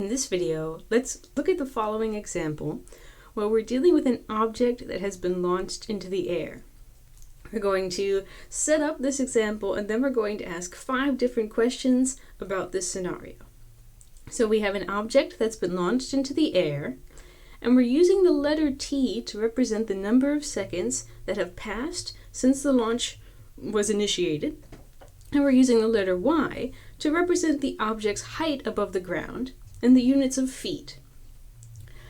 In this video, let's look at the following example where we're dealing with an object that has been launched into the air. We're going to set up this example and then we're going to ask 5 different questions about this scenario. So we have an object that's been launched into the air and we're using the letter T to represent the number of seconds that have passed since the launch was initiated. And we're using the letter Y to represent the object's height above the ground in the units of feet.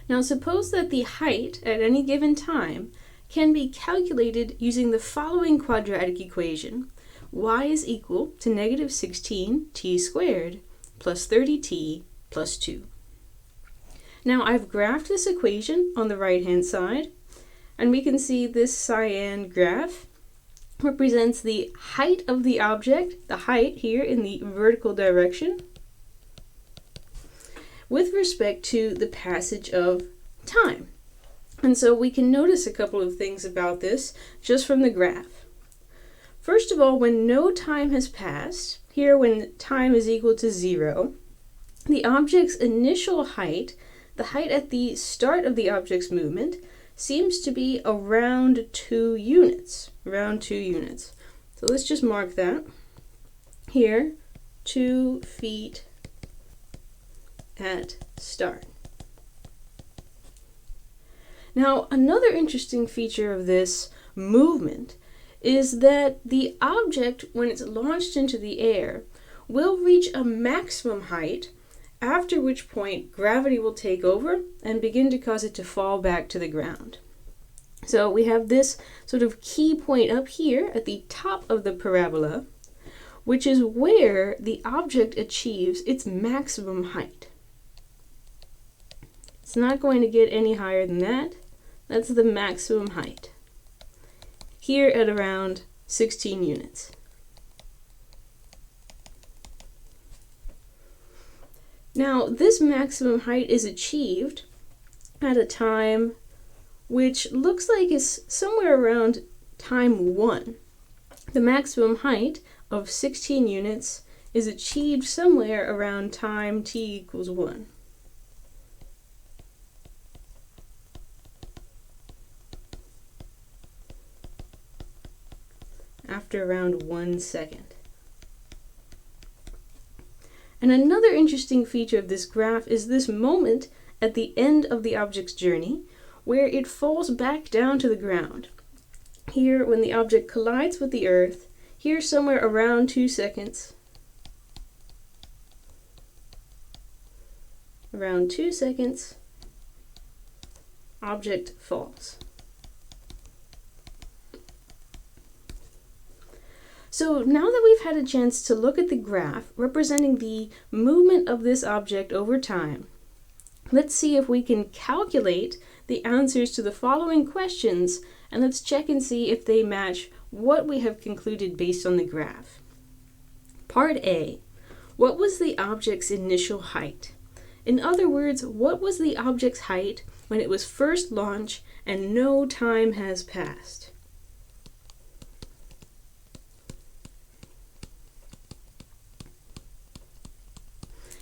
Now suppose that the height at any given time can be calculated using the following quadratic equation. Y is equal to negative 16t squared plus 30t plus 2. Now I've graphed this equation on the right hand side, and we can see this cyan graph represents the height of the object, the height here in the vertical direction, with respect to the passage of time. And so we can notice a couple of things about this just from the graph. First of all, when no time has passed, here when time is equal to 0, the object's initial height, the height at the start of the object's movement, seems to be around 2 units. So let's just mark that. Here, 2 feet at start. Now, another interesting feature of this movement is that the object, when it's launched into the air, will reach a maximum height, after which point gravity will take over and begin to cause it to fall back to the ground. So we have this sort of key point up here at the top of the parabola, which is where the object achieves its maximum height. It's not going to get any higher than that. That's the maximum height. Here at around 16 units. Now, this maximum height is achieved at a time which looks like is somewhere around time 1. The maximum height of 16 units is achieved somewhere around time t equals 1. After around 1 second. And another interesting feature of this graph is this moment at the end of the object's journey where it falls back down to the ground. Here, when the object collides with the earth, here somewhere around 2 seconds. Around 2 seconds, object falls. So now that we've had a chance to look at the graph representing the movement of this object over time, let's see if we can calculate the answers to the following questions, and let's check and see if they match what we have concluded based on the graph. Part A. What was the object's initial height? In other words, what was the object's height when it was first launched and no time has passed?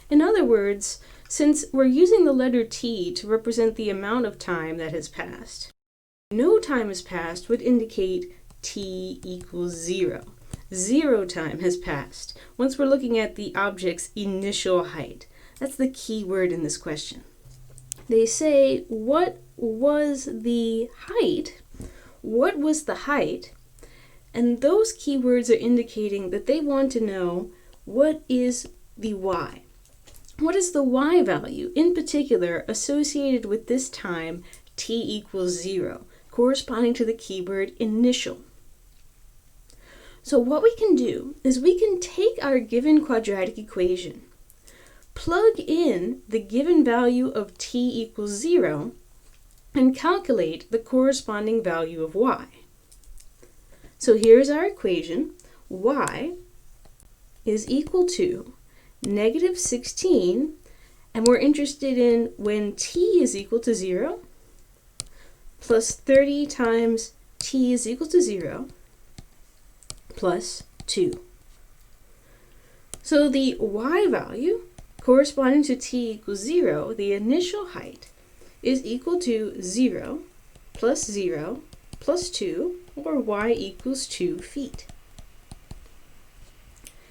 In other words, since we're using the letter T to represent the amount of time that has passed, no time has passed would indicate T equals 0. 0 time has passed once we're looking at the object's initial height. That's the key word in this question. They say, what was the height? What was the height? And those keywords are indicating that they want to know what is the Y. What is the Y value, in particular, associated with this time t equals 0, corresponding to the keyword initial? So what we can do is we can take our given quadratic equation, plug in the given value of t equals 0, and calculate the corresponding value of Y. So here's our equation. Y is equal to negative 16, and we're interested in when t is equal to 0, plus 30 times t is equal to 0, plus 2. So the Y value corresponding to t equals 0, the initial height is equal to 0 plus 0 plus 2, or y equals 2 feet.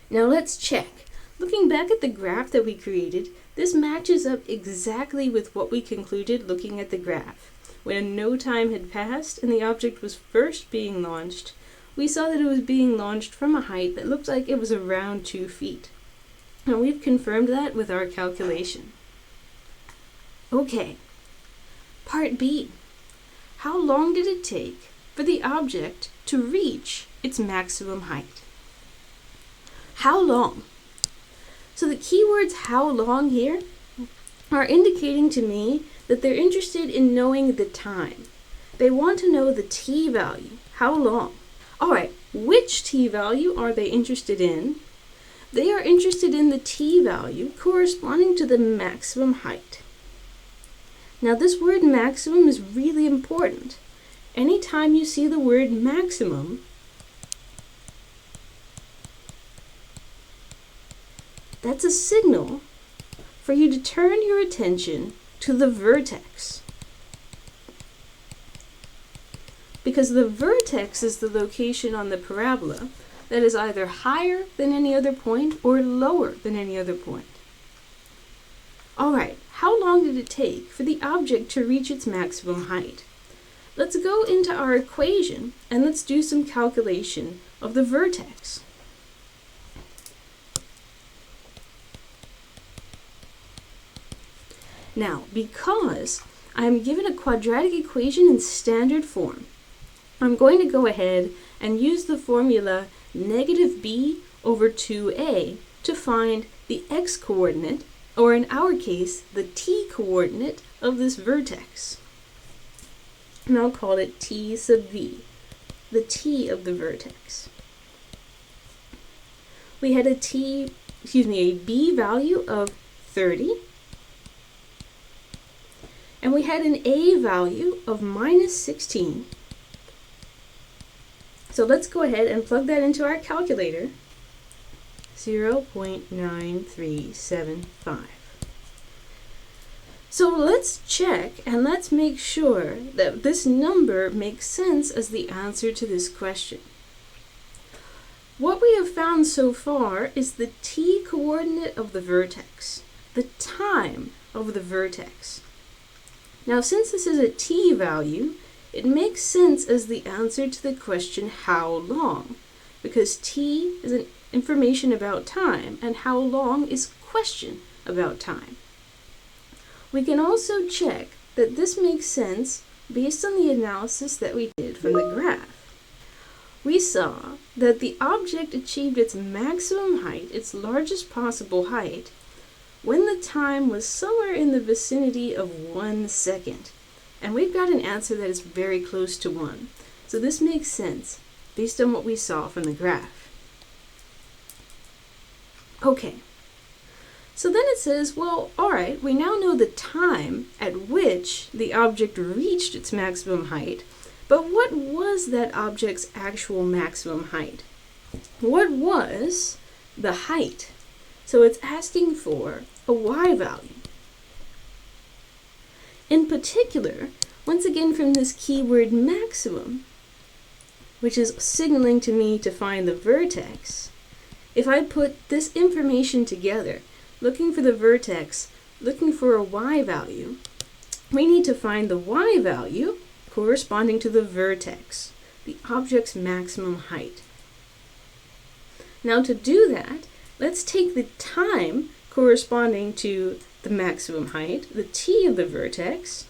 Now let's check. Looking back at the graph that we created, this matches up exactly with what we concluded looking at the graph. When no time had passed and the object was first being launched, we saw that it was being launched from a height that looked like it was around 2 feet. And we've confirmed that with our calculation. Okay, part B. How long did it take for the object to reach its maximum height? How long? So the keywords "how long" here are indicating to me that they're interested in knowing the time. They want to know the t value. How long? All right, which t value are they interested in? They are interested in the t value corresponding to the maximum height. Now this word maximum is really important. Anytime you see the word maximum, that's a signal for you to turn your attention to the vertex. Because the vertex is the location on the parabola that is either higher than any other point or lower than any other point. All right, how long did it take for the object to reach its maximum height? Let's go into our equation and let's do some calculation of the vertex. Now, because I'm given a quadratic equation in standard form, I'm going to go ahead and use the formula -b over 2a to find the x-coordinate, or in our case, the t-coordinate of this vertex. And I'll call it t sub v, the t of the vertex. We had a b value of 30, and we had an a value of -16. So let's go ahead and plug that into our calculator. 0.9375. So let's check and let's make sure that this number makes sense as the answer to this question. What we have found so far is the t-coordinate of the vertex, the time of the vertex. Now, since this is a t value, it makes sense as the answer to the question, how long? Because t is an information about time, and how long is question about time. We can also check that this makes sense based on the analysis that we did from the graph. We saw that the object achieved its maximum height, its largest possible height, when the time was somewhere in the vicinity of 1 second. And we've got an answer that is very close to 1. So this makes sense based on what we saw from the graph. Okay, so then it says, well, all right, we now know the time at which the object reached its maximum height, but what was that object's actual maximum height? What was the height? So it's asking for a y value. In particular, once again from this keyword maximum, which is signaling to me to find the vertex, if I put this information together, looking for the vertex, looking for a y value, we need to find the y value corresponding to the vertex, the object's maximum height. Now to do that, let's take the time corresponding to the maximum height, the t of the vertex,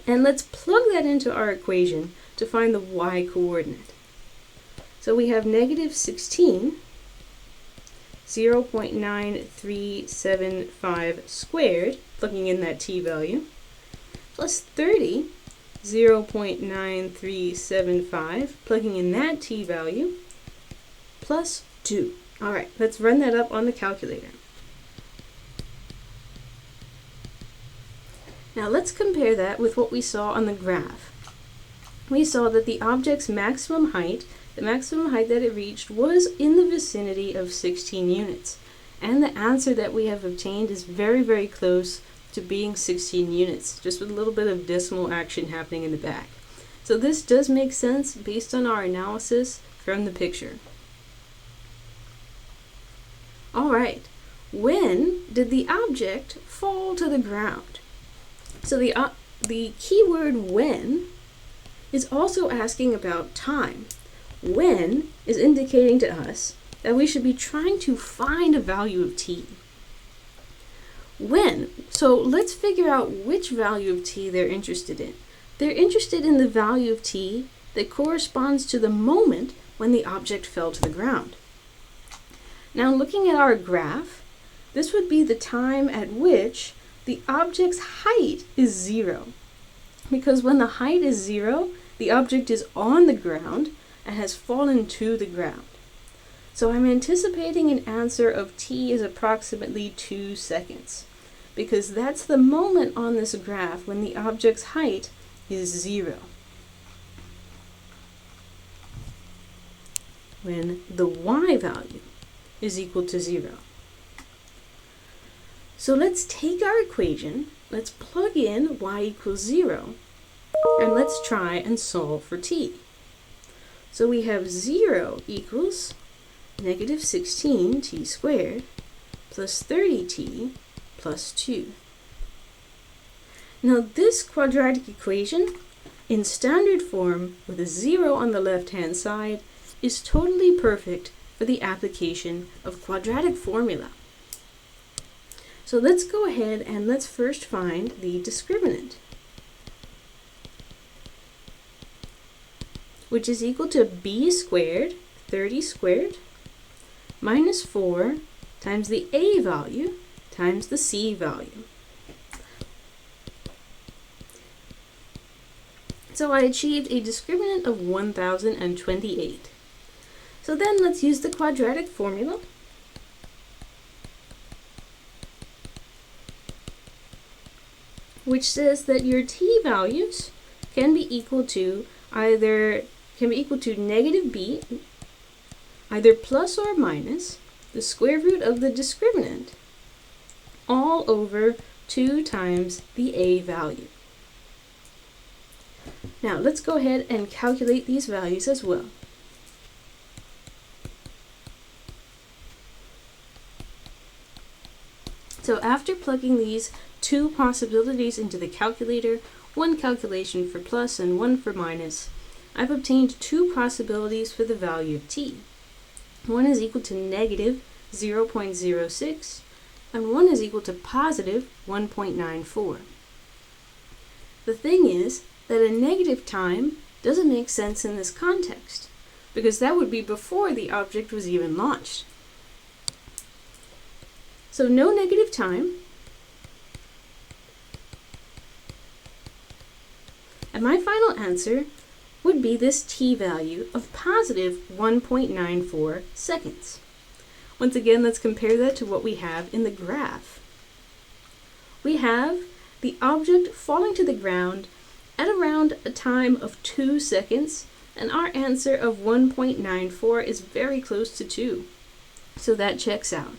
and let's plug that into our equation to find the y coordinate. So we have -16, 0.9375 squared, plugging in that t value, plus 30, 0.9375, plugging in that t value, plus 2. All right, let's run that up on the calculator. Now let's compare that with what we saw on the graph. We saw that the object's maximum height, the maximum height that it reached, was in the vicinity of 16 units. And the answer that we have obtained is very, very close to being 16 units, just with a little bit of decimal action happening in the back. So this does make sense based on our analysis from the picture. All right, when did the object fall to the ground? So the keyword when is also asking about time. When is indicating to us that we should be trying to find a value of t. When? So let's figure out which value of t they're interested in. They're interested in the value of t that corresponds to the moment when the object fell to the ground. Now looking at our graph, this would be the time at which the object's height is 0. Because when the height is 0, the object is on the ground and has fallen to the ground. So I'm anticipating an answer of t is approximately 2 seconds, because that's the moment on this graph when the object's height is 0. When the y value is equal to 0. So let's take our equation, let's plug in y equals 0, and let's try and solve for t. So we have 0 equals negative 16t squared plus 30t plus 2. Now this quadratic equation, in standard form with a 0 on the left-hand side, is totally perfect for the application of quadratic formula. So let's go ahead and let's first find the discriminant, which is equal to b squared, 30 squared, minus 4 times the a value times the c value. So I achieved a discriminant of 1028. So then let's use the quadratic formula. Which says that your t values can be equal to negative b, either plus or minus the square root of the discriminant, all over 2 times the a value. Now let's go ahead and calculate these values as well. So after plugging these 2 possibilities into the calculator, one calculation for plus and one for minus, I've obtained 2 possibilities for the value of t. One is equal to negative 0.06 and one is equal to positive 1.94. The thing is that a negative time doesn't make sense in this context, because that would be before the object was even launched. So no negative time. And my final answer would be this t value of positive 1.94 seconds. Once again, let's compare that to what we have in the graph. We have the object falling to the ground at around a time of 2 seconds, and our answer of 1.94 is very close to 2. So that checks out.